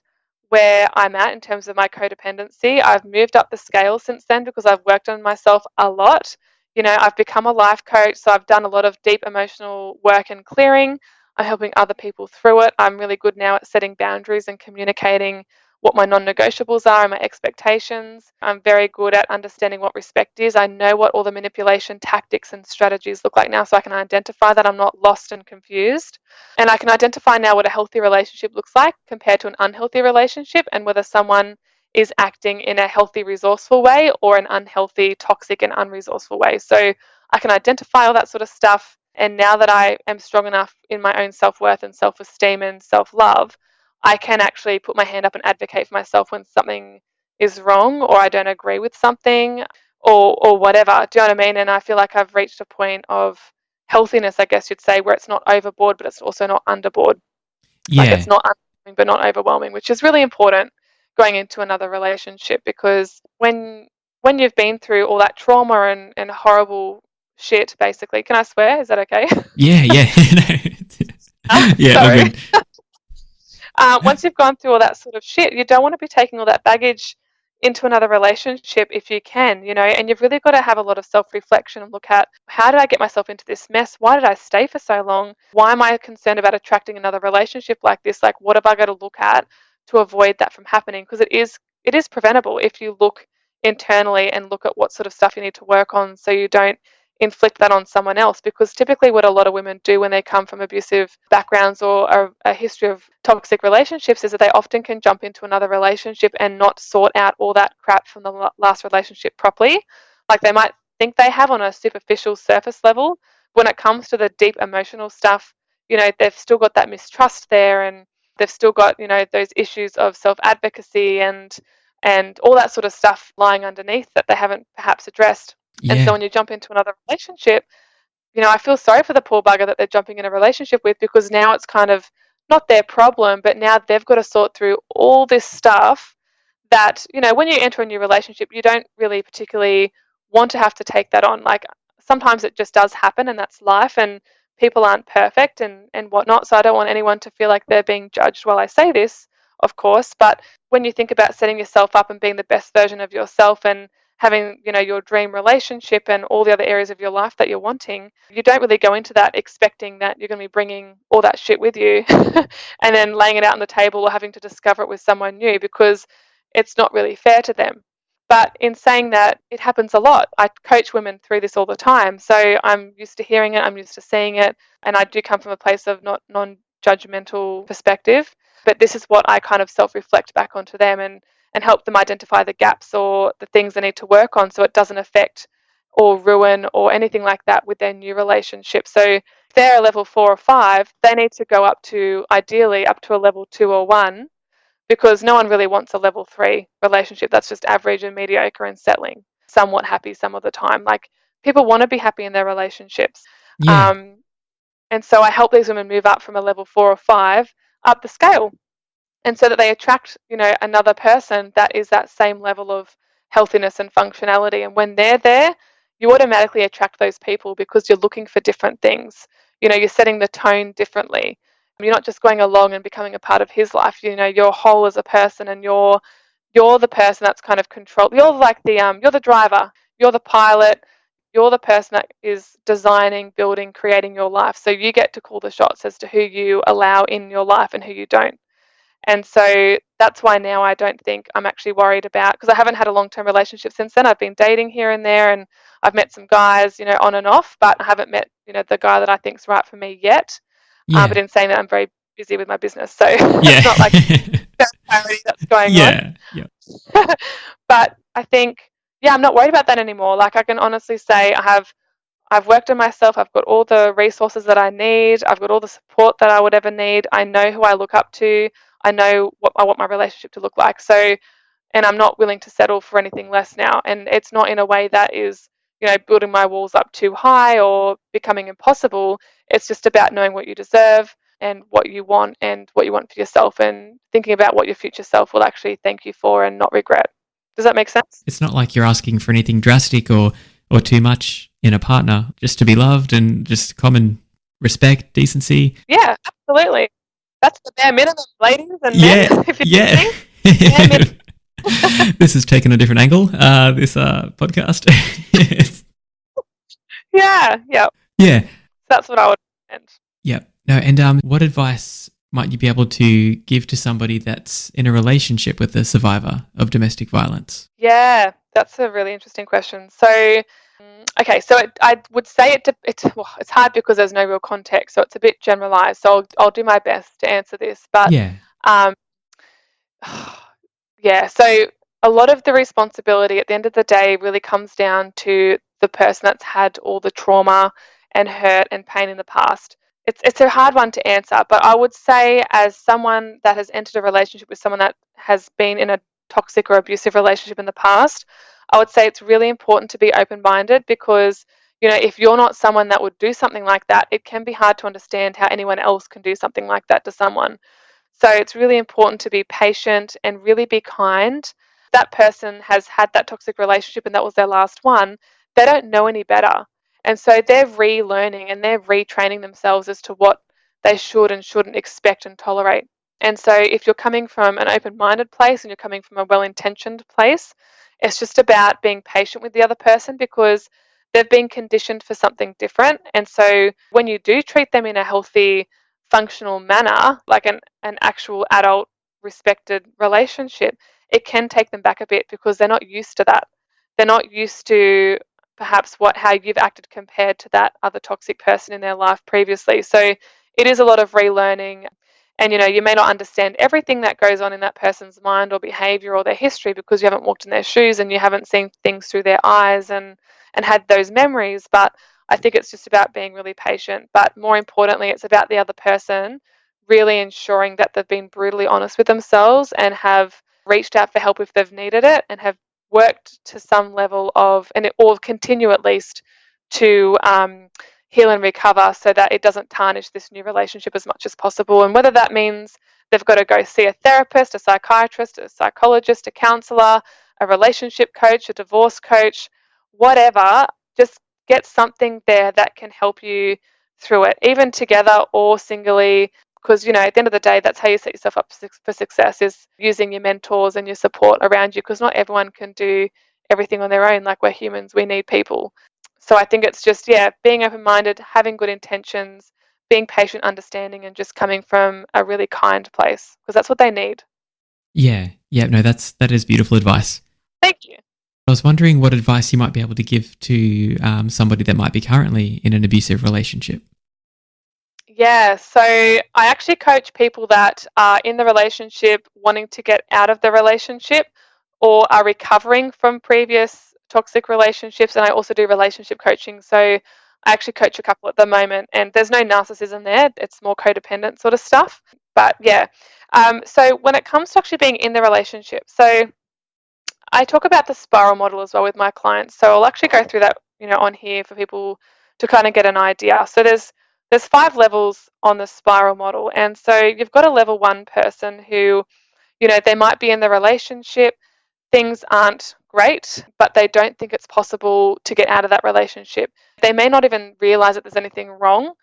where I'm at in terms of my codependency. I've moved up the scale since then because I've worked on myself a lot. I've become a life coach, so I've done a lot of deep emotional work and clearing. I'm helping other people through it. I'm really good now at setting boundaries and communicating what my non-negotiables are and my expectations. I'm very good at understanding what respect is. I know what all the manipulation tactics and strategies look like now, so I can identify that I'm not lost and confused. And I can identify now what a healthy relationship looks like compared to an unhealthy relationship and whether someone is acting in a healthy, resourceful way or an unhealthy, toxic and unresourceful way. So I can identify all that sort of stuff. And now that I am strong enough in my own self-worth and self-esteem and self-love, I can actually put my hand up and advocate for myself when something is wrong or I don't agree with something or whatever. Do you know what I mean? And I feel like I've reached a point of healthiness, I guess you'd say, where it's not overboard, but it's also not underboard. Like yeah, it's not underwhelming, but not overwhelming, which is really important going into another relationship because when you've been through all that trauma and horrible shit, basically, can I swear? Is that okay? yeah. Yeah, all Sorry. good. Once you've gone through all that sort of shit, you don't want to be taking all that baggage into another relationship if you can, and you've really got to have a lot of self-reflection and look at how did I get myself into this mess? Why did I stay for so long? Why am I concerned about attracting another relationship like this? Like, what have I got to look at to avoid that from happening? Because it is preventable if you look internally and look at what sort of stuff you need to work on so you don't inflict that on someone else, because typically what a lot of women do when they come from abusive backgrounds or a history of toxic relationships is that they often can jump into another relationship and not sort out all that crap from the last relationship properly. Like they might think they have on a superficial surface level. When it comes to the deep emotional stuff, they've still got that mistrust there and they've still got, those issues of self-advocacy and all that sort of stuff lying underneath that they haven't perhaps addressed. And so Yeah, when you jump into another relationship, I feel sorry for the poor bugger that they're jumping in a relationship with because now it's kind of not their problem, but now they've got to sort through all this stuff that, when you enter a new relationship, you don't really particularly want to have to take that on. Like sometimes it just does happen and that's life and people aren't perfect and whatnot. So I don't want anyone to feel like they're being judged while I say this, of course. But when you think about setting yourself up and being the best version of yourself and having, your dream relationship and all the other areas of your life that you're wanting, you don't really go into that expecting that you're going to be bringing all that shit with you and then laying it out on the table or having to discover it with someone new because it's not really fair to them. But in saying that, it happens a lot. I coach women through this all the time. So I'm used to hearing it, I'm used to seeing it, and I do come from a place of not non-judgmental perspective. But this is what I kind of self-reflect back onto them and help them identify the gaps or the things they need to work on so it doesn't affect or ruin or anything like that with their new relationship. So if they're a level 4 or 5, they need to go up to, ideally, up to a level 2 or 1, because no one really wants a level 3 relationship that's just average and mediocre and settling, somewhat happy some of the time. Like, people want to be happy in their relationships. Yeah. And so I help these women move up from a level 4 or 5 up the scale, and so that they attract, another person that is that same level of healthiness and functionality. And when they're there, you automatically attract those people because you're looking for different things. You're setting the tone differently. You're not just going along and becoming a part of his life. You're whole as a person, and you're the person that's kind of control. You're like you're the driver, you're the pilot, you're the person that is designing, building, creating your life. So you get to call the shots as to who you allow in your life and who you don't. And so that's why now I don't think I'm actually worried about, because I haven't had a long-term relationship since then. I've been dating here and there, and I've met some guys, on and off, but I haven't met, the guy that I think's right for me yet. Yeah. But in saying that, I'm very busy with my business, so Yeah. it's not like first priority that's going on. Yeah. But I think, I'm not worried about that anymore. Like, I can honestly say I've worked on myself. I've got all the resources that I need. I've got all the support that I would ever need. I know who I look up to. I know what I want my relationship to look like. So, and I'm not willing to settle for anything less now. And it's not in a way that is, building my walls up too high or becoming impossible. It's just about knowing what you deserve and what you want for yourself, and thinking about what your future self will actually thank you for and not regret. Does that make sense? It's not like you're asking for anything drastic or too much in a partner, just to be loved and just common respect, decency. Yeah, absolutely. That's the bare minimum, ladies and Yeah, men, if you're listening. yeah. This has taken a different angle, this podcast. Yes. Yeah. Yeah. That's what I would recommend. Yeah. No, and what advice might you be able to give to somebody that's in a relationship with a survivor of domestic violence? Yeah, that's a really interesting question. So, okay, so I would say it's hard because there's no real context, so it's a bit generalized. So I'll do my best to answer this. But Yeah. yeah, so a lot of the responsibility at the end of the day really comes down to the person that's had all the trauma and hurt and pain in the past. It's a hard one to answer, but I would say, as someone that has entered a relationship with someone that has been in a toxic or abusive relationship in the past, I would say it's really important to be open-minded, because if you're not someone that would do something like that, it can be hard to understand how anyone else can do something like that to someone. So it's really important to be patient and really be kind. That person has had that toxic relationship and that was their last one. They don't know any better. And so they're relearning and they're retraining themselves as to what they should and shouldn't expect and tolerate. And so if you're coming from an open-minded place and you're coming from a well-intentioned place, it's just about being patient with the other person, because they've been conditioned for something different. And so when you do treat them in a healthy, functional manner, like an actual adult, respected relationship, it can take them back a bit because they're not used to that. They're not used to perhaps how you've acted compared to that other toxic person in their life previously. So it is a lot of relearning. And you may not understand everything that goes on in that person's mind or behavior or their history, because you haven't walked in their shoes and you haven't seen things through their eyes and had those memories. But I think it's just about being really patient. But more importantly, it's about the other person really ensuring that they've been brutally honest with themselves and have reached out for help if they've needed it, and have worked to some level of, or continue at least to heal and recover, so that it doesn't tarnish this new relationship as much as possible. And whether that means they've got to go see a therapist, a psychiatrist, a psychologist, a counselor, a relationship coach, a divorce coach, whatever, just get something there that can help you through it, even together or singly. Because, at the end of the day, that's how you set yourself up for success, is using your mentors and your support around you, because not everyone can do everything on their own. Like, we're humans, we need people. So I think it's just, being open-minded, having good intentions, being patient, understanding, and just coming from a really kind place, because that's what they need. Yeah. No, that is beautiful advice. Thank you. I was wondering what advice you might be able to give to somebody that might be currently in an abusive relationship. Yeah, so I actually coach people that are in the relationship wanting to get out of the relationship or are recovering from previous toxic relationships. And I also do relationship coaching. So I actually coach a couple at the moment, and there's no narcissism there. It's more codependent sort of stuff. But yeah, so when it comes to actually being in the relationship, so I talk about the spiral model as well with my clients. So I'll actually go through that, on here for people to kind of get an idea. So there's 5 levels on the spiral model. And so you've got a level 1 person who, they might be in the relationship, things aren't great, but they don't think it's possible to get out of that relationship. They may not even realize that there's anything wrong,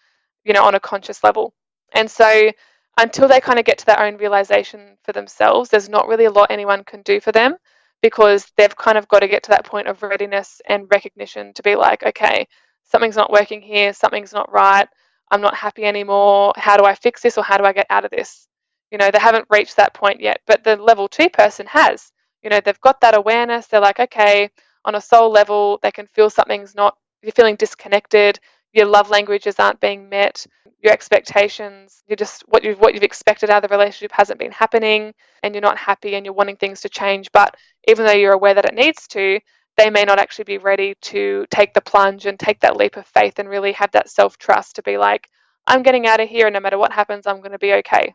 on a conscious level. And so until they kind of get to their own realization for themselves, there's not really a lot anyone can do for them, because they've kind of got to get to that point of readiness and recognition to be like, okay, something's not working here, something's not right, I'm not happy anymore, how do I fix this, or how do I get out of this? They haven't reached that point yet, but the level 2 person has. They've got that awareness. They're like, okay, on a soul level, they can feel something's not, you're feeling disconnected, your love languages aren't being met, your expectations, you're just what you've expected out of the relationship hasn't been happening, and you're not happy and you're wanting things to change. But even though you're aware that it needs to, they may not actually be ready to take the plunge and take that leap of faith and really have that self-trust to be like, I'm getting out of here, and no matter what happens, I'm going to be okay.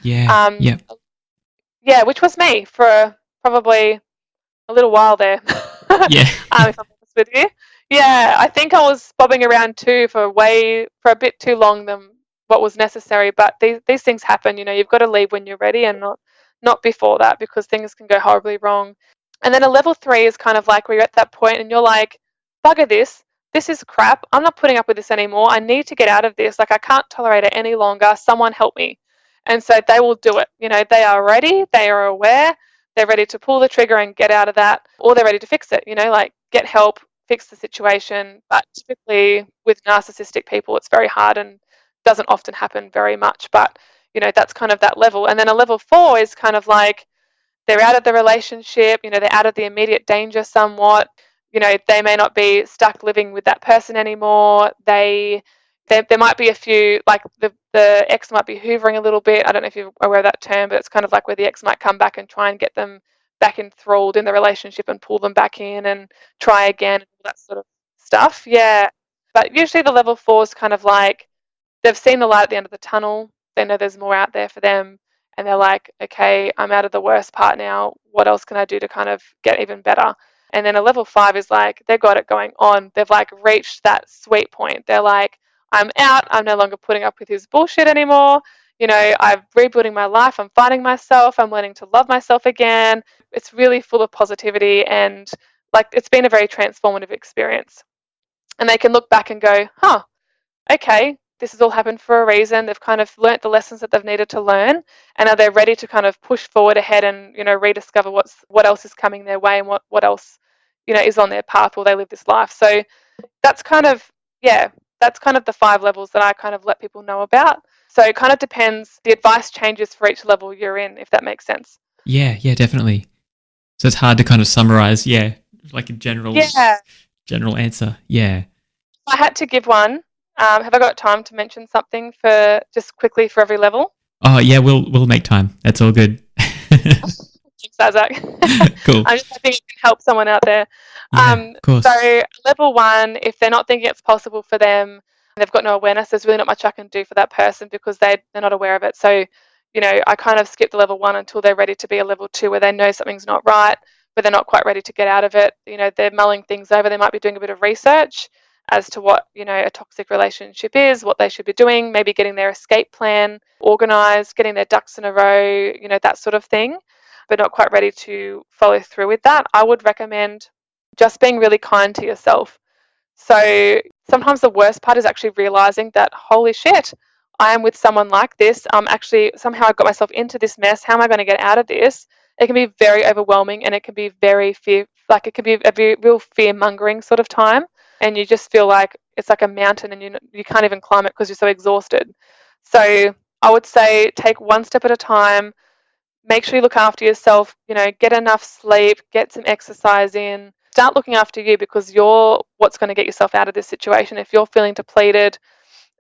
Yeah. Um, Yeah. yeah, which was me for probably a little while there, Yeah. if I'm honest with you. Yeah, I think I was bobbing around too for a bit too long than what was necessary. But these things happen. You've got to leave when you're ready, and not before that, because things can go horribly wrong. And then a level 3 is kind of like where you're at that point and you're like, bugger this. This is crap. I'm not putting up with this anymore. I need to get out of this. Like, I can't tolerate it any longer. Someone help me. And so they will do it. They are ready. They are aware. They're ready to pull the trigger and get out of that, or they're ready to fix it, like get help, fix the situation. But typically with narcissistic people, it's very hard and doesn't often happen very much. But, that's kind of that level. And then a level 4 is kind of like, they're out of the relationship, they're out of the immediate danger somewhat. They may not be stuck living with that person anymore. There might be a few, like the ex might be hoovering a little bit. I don't know if you're aware of that term, but it's kind of like where the ex might come back and try and get them back enthralled in the relationship and pull them back in and try again, and all that sort of stuff. Yeah. But usually the level 4 is kind of like they've seen the light at the end of the tunnel. They know there's more out there for them. And they're like, okay, I'm out of the worst part now. What else can I do to kind of get even better? And then a level 5 is like, they've got it going on. They've like reached that sweet point. They're like, I'm out. I'm no longer putting up with his bullshit anymore. I'm rebuilding my life. I'm finding myself. I'm learning to love myself again. It's really full of positivity, and like it's been a very transformative experience. And they can look back and go, huh, okay, this has all happened for a reason. They've kind of learnt the lessons that they've needed to learn, and are they ready to kind of push forward ahead and rediscover what else is coming their way, and what else is on their path while they live this life. So that's kind of that's kind of the 5 levels that I kind of let people know about. So it kind of depends. The advice changes for each level you're in, if that makes sense. Yeah. Yeah. Definitely. So it's hard to kind of summarize. Yeah. Like a general answer. Yeah. If I had to give one, have I got time to mention something for just quickly for every level? Oh yeah. We'll make time. That's all good. Thanks, Isaac. Cool. I'm just hoping it can help someone out there. Yeah, of course. So level 1, if they're not thinking it's possible for them, and they've got no awareness, there's really not much I can do for that person because they're not aware of it. So, I kind of skip the level 1 until they're ready to be a level 2 where they know something's not right, but they're not quite ready to get out of it. They're mulling things over. They might be doing a bit of research as to what, a toxic relationship is, what they should be doing, maybe getting their escape plan organized, getting their ducks in a row, that sort of thing, but not quite ready to follow through with that. I would recommend just being really kind to yourself. So sometimes the worst part is actually realizing that, holy shit, I am with someone like this. Actually, somehow I got myself into this mess. How am I going to get out of this? It can be very overwhelming, and it can be very it can be a real fear-mongering sort of time. And you just feel like it's like a mountain, and you can't even climb it because you're so exhausted. So I would say take one step at a time. Make sure you look after yourself, get enough sleep, get some exercise in, Start looking after you, because you're what's going to get yourself out of this situation. If you're feeling depleted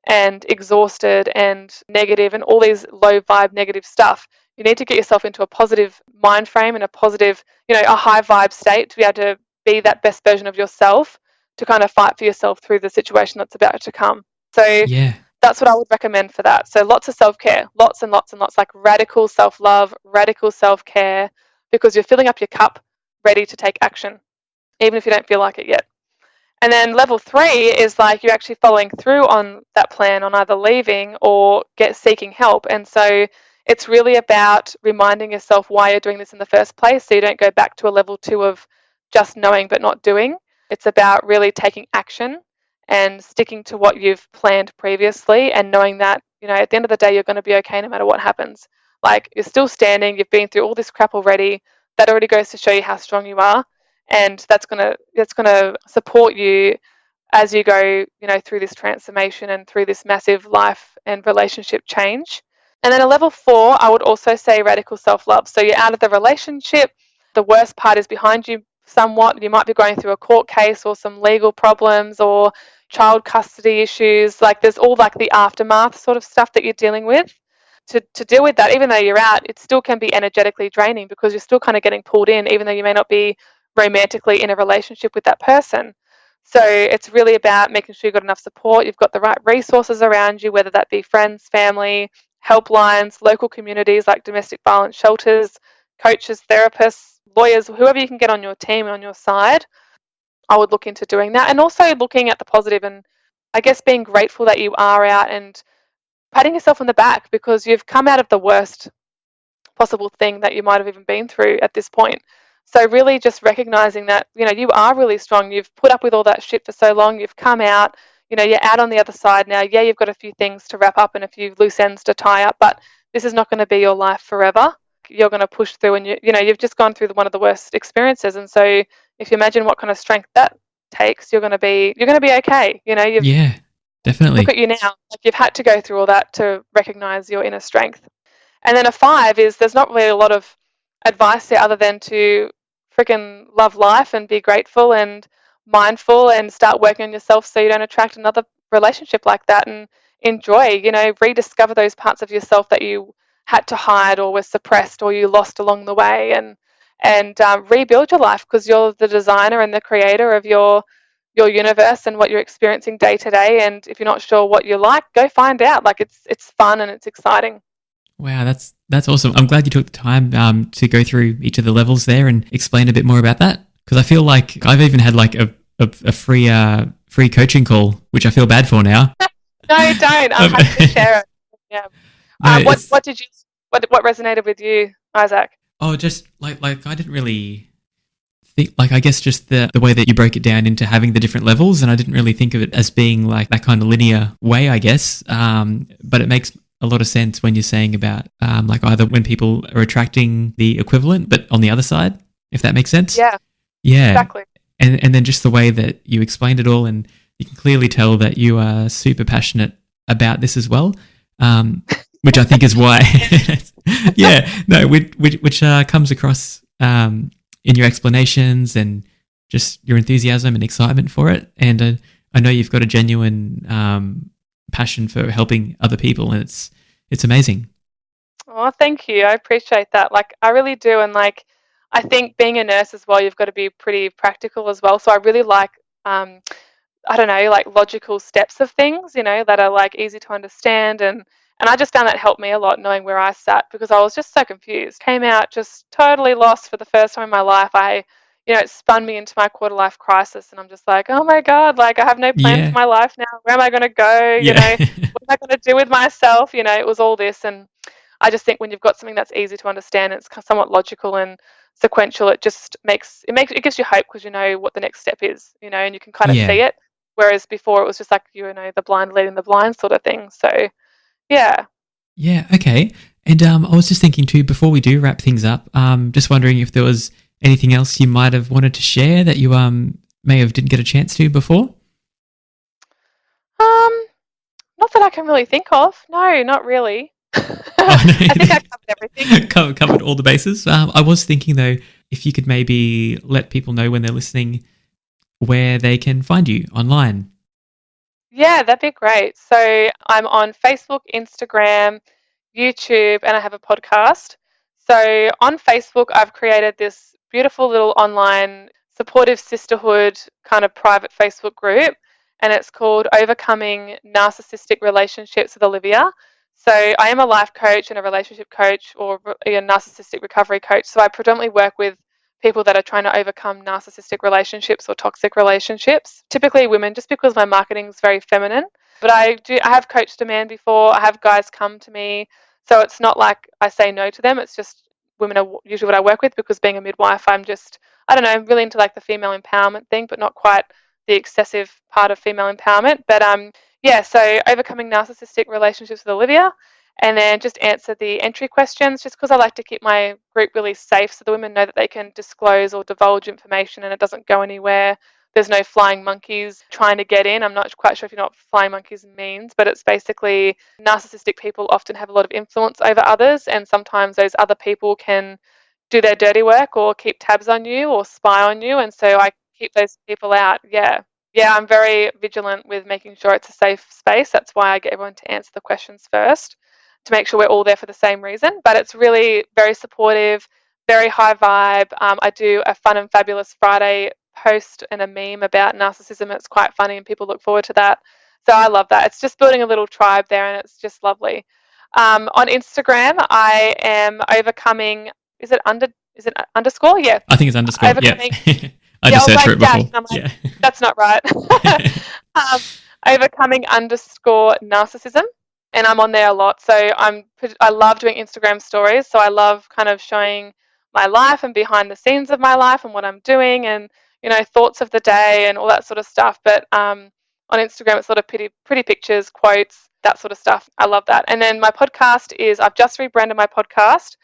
and exhausted and negative and all these low vibe negative stuff, you need to get yourself into a positive mind frame and a positive, a high vibe state to be able to be that best version of yourself, to kind of fight for yourself through the situation that's about to come. So Yeah. that's what I would recommend for that. So lots of self-care, lots and lots and lots, like radical self-love, radical self-care, because you're filling up your cup ready to take action, even if you don't feel like it yet. And then level 3 is like you're actually following through on that plan, on either leaving or seeking help. And so it's really about reminding yourself why you're doing this in the first place, so you don't go back to a level 2 of just knowing but not doing. It's about really taking action and sticking to what you've planned previously, and knowing that, at the end of the day, you're going to be okay no matter what happens. Like, you're still standing, you've been through all this crap already. That already goes to show you how strong you are. And that's gonna support you as you go, through this transformation and through this massive life and relationship change. And then a level 4, I would also say radical self-love. So you're out of the relationship, the worst part is behind you somewhat. You might be going through a court case or some legal problems or child custody issues. Like, there's all like the aftermath sort of stuff that you're dealing with. To deal with that, even though you're out, it still can be energetically draining, because you're still kind of getting pulled in, even though you may not be romantically in a relationship with that person. So it's really about making sure you've got enough support, you've got the right resources around you, whether that be friends, family, helplines, local communities like domestic violence shelters, coaches, therapists, lawyers, whoever you can get on your team and on your side. I would look into doing that, and also looking at the positive, and I guess being grateful that you are out, and patting yourself on the back, because you've come out of the worst possible thing that you might have even been through at this point. So really just recognizing that, you are really strong. You've put up with all that shit for so long. You've come out, you're out on the other side now. Yeah, you've got a few things to wrap up and a few loose ends to tie up, but this is not going to be your life forever. You're going to push through, and you've just gone through one of the worst experiences. And so if you imagine what kind of strength that takes, you're going to be okay. Yeah, definitely. Look at you now. Like, you've had to go through all that to recognize your inner strength. And then a 5 is, there's not really a lot of advice there other than to freaking love life and be grateful and mindful and start working on yourself so you don't attract another relationship like that, and enjoy, rediscover those parts of yourself that you had to hide or were suppressed or you lost along the way, and rebuild your life, because you're the designer and the creator of your universe and what you're experiencing day to day. And if you're not sure what you like, go find out. Like, it's fun and it's exciting. Wow, that's awesome. I'm glad you took the time to go through each of the levels there and explain a bit more about that, because I feel like I've even had like a free coaching call, which I feel bad for now. No, don't. I'm happy to share it. Yeah. No, what resonated with you, Isaac? Oh, just like I didn't really think, like, I guess just the way that you broke it down into having the different levels, and I didn't really think of it as being like that kind of linear way, I guess. But it makes a lot of sense when you're saying about like either when people are attracting the equivalent, but on the other side, if that makes sense. Yeah. Yeah. Exactly. And then just the way that you explained it all, and you can clearly tell that you are super passionate about this as well, which I think is why. Yeah. No, which comes across in your explanations and just your enthusiasm and excitement for it. And I know you've got a genuine passion for helping other people, and it's amazing. Oh, thank you. I appreciate that. Like, I really do. And like, I think being a nurse as well, you've got to be pretty practical as well. So I really like, I don't know, like logical steps of things, that are like easy to understand. And I just found that helped me a lot, knowing where I sat, because I was just so confused. Came out just totally lost for the first time in my life. It spun me into my quarter life crisis, and I'm just like, oh my God, like, I have no plan for my life now. Where am I going to go? Yeah. What am I going to do with myself? It was all this. And I just think when you've got something that's easy to understand, it's somewhat logical and sequential, it gives you hope, because you know what the next step is, and you can kind of see it. Whereas before it was just like, the blind leading the blind sort of thing. So yeah. Yeah. Okay. And I was just thinking too, before we do wrap things up, just wondering if there was anything else you might have wanted to share that you may have didn't get a chance to before. Not that I can really think of. No, not really. Oh, no. I think I covered everything. Covered all the bases. I was thinking though, if you could maybe let people know when they're listening where they can find you online. Yeah, that'd be great. So I'm on Facebook, Instagram, YouTube, and I have a podcast. So on Facebook, I've created this beautiful little online supportive sisterhood kind of private Facebook group, and it's called Overcoming Narcissistic Relationships with Olivia. So I am a life coach and a relationship coach or a narcissistic recovery coach. So I predominantly work with people that are trying to overcome narcissistic relationships or toxic relationships, typically women, just because my marketing is very feminine. But I have coached a man before. I have guys come to me, so it's not like I say no to them. It's just women are usually what I work with, because being a midwife, I don't know, I'm really into like the female empowerment thing, but not quite the excessive part of female empowerment. But yeah, so overcoming narcissistic relationships with Olivia, and then just answer the entry questions, just because I like to keep my group really safe so the women know that they can disclose or divulge information and it doesn't go anywhere. There's no flying monkeys trying to get in. I'm not quite sure if you know what flying monkeys means, but it's basically narcissistic people often have a lot of influence over others, and sometimes those other people can do their dirty work or keep tabs on you or spy on you, and so I keep those people out. Yeah, I'm very vigilant with making sure it's a safe space. That's why I get everyone to answer the questions first, to make sure we're all there for the same reason. But it's really very supportive, very high vibe. I do a Fun and Fabulous Friday post and a meme about narcissism. It's quite funny and people look forward to that. So I love that. It's just building a little tribe there, and it's just lovely. On Instagram, I am overcoming. Is it underscore? Yeah. I think it's underscore. Overcoming. Yeah. I Yeah, I just was searched for like it dash, before. and I'm like, Yeah. that's not right. Overcoming underscore narcissism, and I'm on there a lot. So I love doing Instagram stories. So I love kind of showing my life and behind the scenes of my life and what I'm doing, and thoughts of the day and all that sort of stuff. But on Instagram, it's sort of pretty pictures, quotes, that sort of stuff. I love that. And then my podcast is, I've just rebranded my podcast.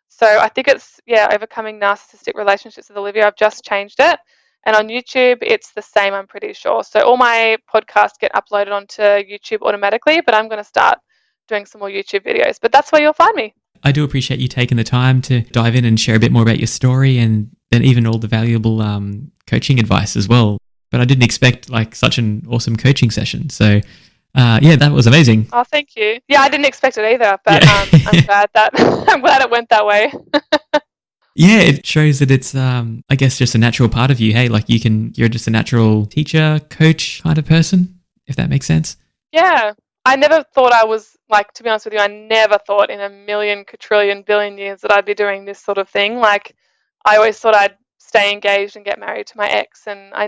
So I think it's, Overcoming Narcissistic Relationships with Olivia. I've just changed it. And on YouTube, it's the same, I'm pretty sure. So all my podcasts get uploaded onto YouTube automatically, but I'm going to start doing some more YouTube videos. But that's where you'll find me. I do appreciate you taking the time to dive in and share a bit more about your story, and then even all the valuable coaching advice as well. But I didn't expect like such an awesome coaching session. So yeah, that was amazing. Oh, thank you. Yeah, I didn't expect it either, but Yeah. I'm glad it went that way. Yeah, it shows that it's, I guess, just a natural part of you. Hey, like you're just a natural teacher, coach kind of person, if that makes sense. Yeah. I never thought I was, like, to be honest with you, I never thought in a million, quadrillion, billion years that I'd be doing this sort of thing. Like, I always thought I'd stay engaged and get married to my ex. And I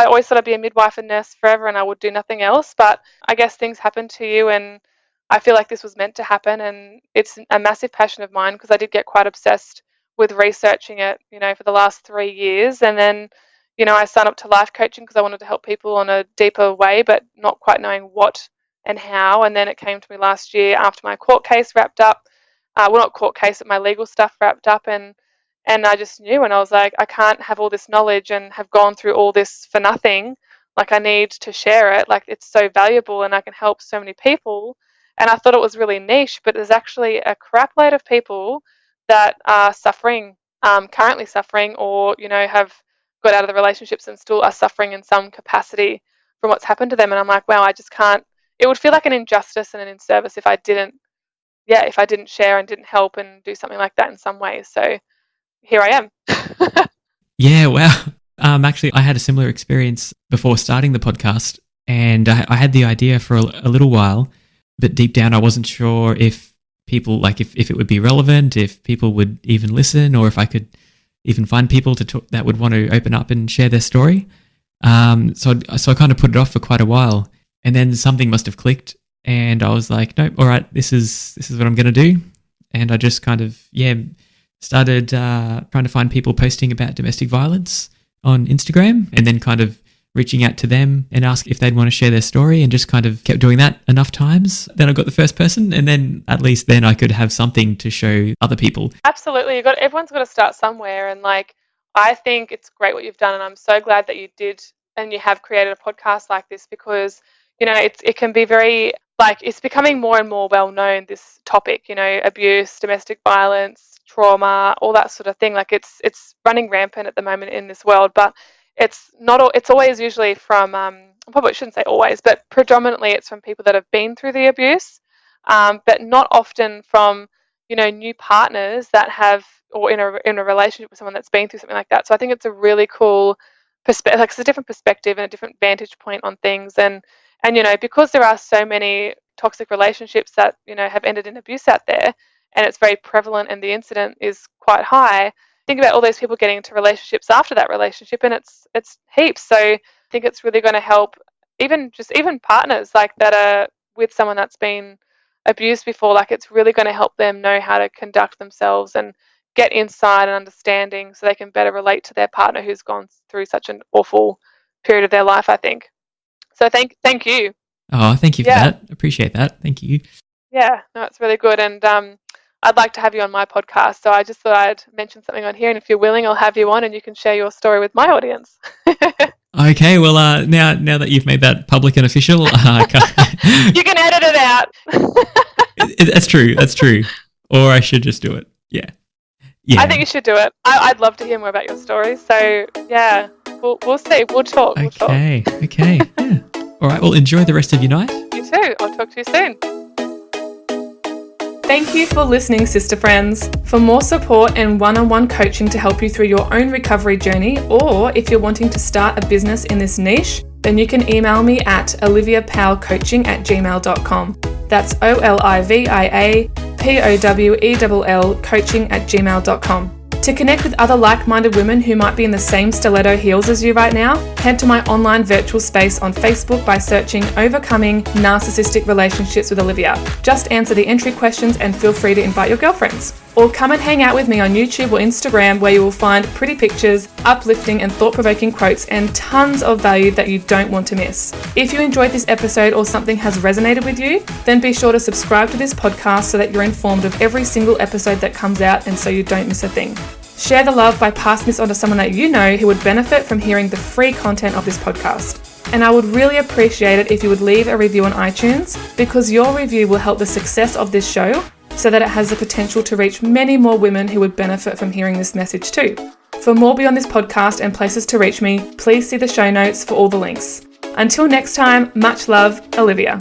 always thought I'd be a midwife and nurse forever and I would do nothing else. But I guess things happen to you, and I feel like this was meant to happen. And it's a massive passion of mine, because I did get quite obsessed with researching it, for the last 3 years. And then, I signed up to life coaching because I wanted to help people on a deeper way, but not quite knowing what and how. And then it came to me last year after my court case wrapped up. Well, not court case, but my legal stuff wrapped up. And I just knew, and I was like, I can't have all this knowledge and have gone through all this for nothing. Like, I need to share it. Like, it's so valuable and I can help so many people. And I thought it was really niche, but there's actually a crap load of people that are suffering, currently suffering, or, have got out of the relationships and still are suffering in some capacity from what's happened to them. And I'm like, wow, I just can't. It would feel like an injustice and an inservice if I didn't share and didn't help and do something like that in some ways. So here I am. Yeah, wow. Actually, I had a similar experience before starting the podcast, and I had the idea for a little while, but deep down I wasn't sure if people, like if it would be relevant, if people would even listen, or if I could even find people to talk, that would want to open up and share their story. So I kind of put it off for quite a while, and then something must have clicked, and I was like, nope, all right, this is what I'm going to do. And I just kind of, started trying to find people posting about domestic violence on Instagram, and then kind of reaching out to them and ask if they'd want to share their story, and just kind of kept doing that enough times. Then I got the first person, and then at least then I could have something to show other people. Absolutely. Everyone's got to start somewhere. And like, I think it's great what you've done. And I'm so glad that you did and you have created a podcast like this, because it can be very, it's becoming more and more well known, this topic, abuse, domestic violence, trauma, all that sort of thing. It's running rampant at the moment in this world, but it's not all, it's always usually from, probably shouldn't say always, but predominantly it's from people that have been through the abuse, but not often from, new partners that have, or in a relationship with someone that's been through something like that. So I think it's a really cool perspective, it's a different perspective and a different vantage point on things. And because there are so many toxic relationships that, have ended in abuse out there, and it's very prevalent and the incident is quite high, think about all those people getting into relationships after that relationship, and it's heaps. So I think it's really going to help even partners that are with someone that's been abused before. It's really going to help them know how to conduct themselves and get insight and understanding so they can better relate to their partner who's gone through such an awful period of their life, I think. So thank you. Oh, thank you for that. Appreciate that. Thank you. Yeah, no, it's really good. And I'd like to have you on my podcast. So I just thought I'd mention something on here. And if you're willing, I'll have you on and you can share your story with my audience. Okay, well, now that you've made that public and official, you can edit it out. That's true. Or I should just do it. Yeah. I think you should do it. I'd love to hear more about your story. So, yeah, we'll see. We'll talk. Okay. Yeah. All right, well, enjoy the rest of your night. You too. I'll talk to you soon. Thank you for listening, sister friends. For more support and one-on-one coaching to help you through your own recovery journey, or if you're wanting to start a business in this niche, then you can email me at oliviapowellcoaching@gmail.com. That's OLIVIAPOWELL coaching@gmail.com. To connect with other like-minded women who might be in the same stiletto heels as you right now, head to my online virtual space on Facebook by searching Overcoming Narcissistic Relationships with Olivia. Just answer the entry questions and feel free to invite your girlfriends. Or come and hang out with me on YouTube or Instagram, where you will find pretty pictures, uplifting and thought-provoking quotes, and tons of value that you don't want to miss. If you enjoyed this episode or something has resonated with you, then be sure to subscribe to this podcast so that you're informed of every single episode that comes out and so you don't miss a thing. Share the love by passing this on to someone that you know who would benefit from hearing the free content of this podcast. And I would really appreciate it if you would leave a review on iTunes, because your review will help the success of this show so that it has the potential to reach many more women who would benefit from hearing this message too. For more beyond this podcast and places to reach me, please see the show notes for all the links. Until next time, much love, Olivia.